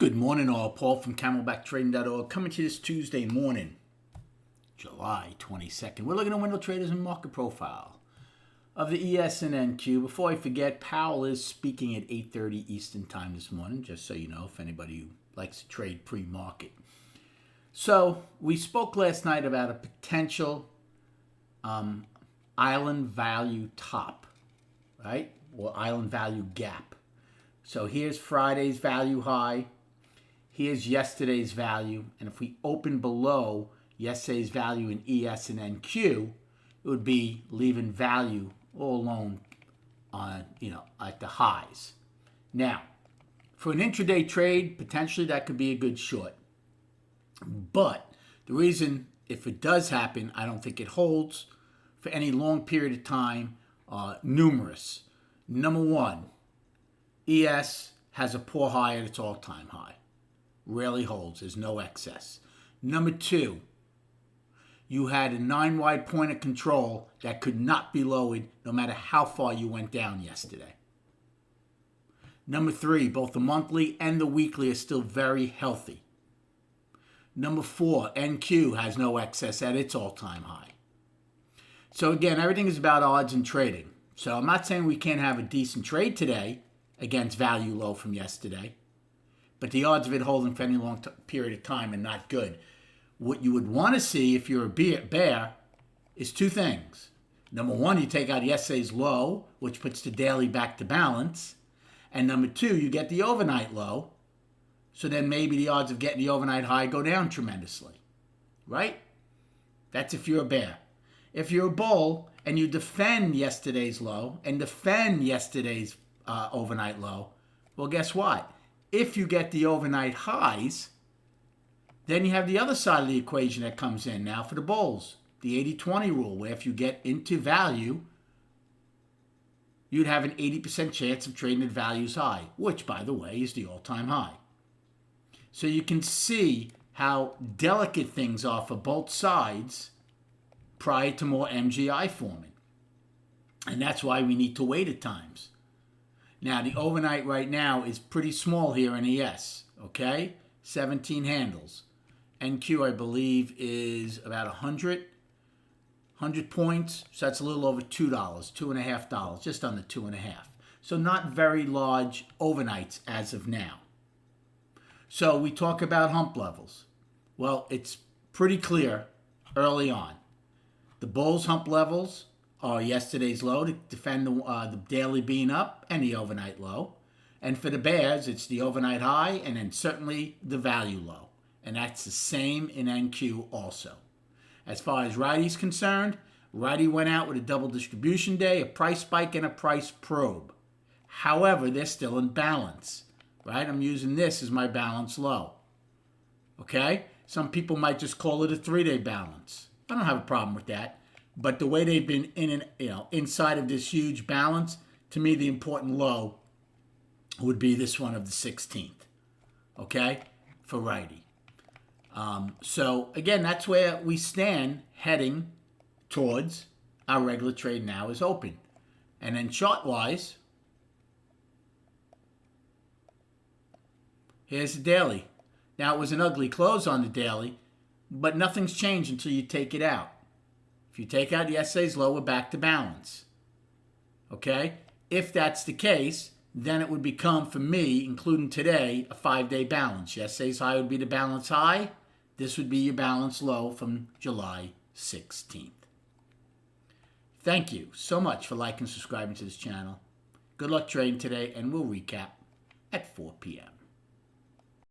Good morning all. Paul from CamelbackTrading.org coming to you this Tuesday morning, July 22nd. We're looking at window traders and market profile of the ES and NQ. Before I forget, Powell is speaking at 8:30 Eastern time this morning, just so you know, if anybody who likes to trade pre-market. So we spoke last night about a potential island value top, right? Or island value gap. So here's Friday's value high. Here's yesterday's value. And if we open below yesterday's value in ES and NQ, it would be leaving value all alone on, at the highs. Now, for an intraday trade, potentially that could be a good short. But the reason, if it does happen, I don't think it holds for any long period of time, numerous. Number one, ES has a poor high at its all-time high. Rarely holds. There's no excess. Number two, you had a 9-wide point of control that could not be lowered no matter how far you went down yesterday. Number three, both the monthly and the weekly are still very healthy. Number four, NQ has no excess at its all-time high. So again, everything is about odds and trading. So I'm not saying we can't have a decent trade today against value low from yesterday, but the odds of it holding for any long period of time are not good. What you would want to see if you're a bear is two things. Number one, you take out yesterday's low, which puts the daily back to balance. And number two, you get the overnight low. So then maybe the odds of getting the overnight high go down tremendously, right? That's if you're a bear. If you're a bull and you defend yesterday's low and defend yesterday's overnight low, well, guess what? If you get the overnight highs, then you have the other side of the equation that comes in now for the bulls, the 80-20 rule, where if you get into value, you'd have an 80% chance of trading at values high, which, by the way, is the all-time high. So you can see how delicate things are for both sides prior to more MGI forming. And that's why we need to wait at times. Now, the overnight right now is pretty small here in ES, okay? 17 handles. NQ, I believe, is about 100 points. So that's a little over $2, $2.50, just under 2.5. So not very large overnights as of now. So we talk about hump levels. Well, it's pretty clear early on. The bulls' hump levels are yesterday's low to defend the daily being up and the overnight low. And for the bears, it's the overnight high and then certainly the value low. And that's the same in NQ also. As far as righty's concerned, righty went out with a double distribution day, a price spike, and a price probe. However, they're still in balance, right? I'm using this as my balance low. Okay? Some people might just call it a 3-day balance. I don't have a problem with that. But the way they've been inside of this huge balance, to me, the important low would be this one of the 16th, okay, for righty. So, again, that's where we stand heading towards our regular trade now is open. And then chart-wise, here's the daily. Now, it was an ugly close on the daily, but nothing's changed until you take it out. If you take out yesterday's low, we're back to balance. Okay? If that's the case, then it would become, for me, including today, a 5-day balance. Yesterday's high would be the balance high. This would be your balance low from July 16th. Thank you so much for liking and subscribing to this channel. Good luck trading today, and we'll recap at 4 p.m.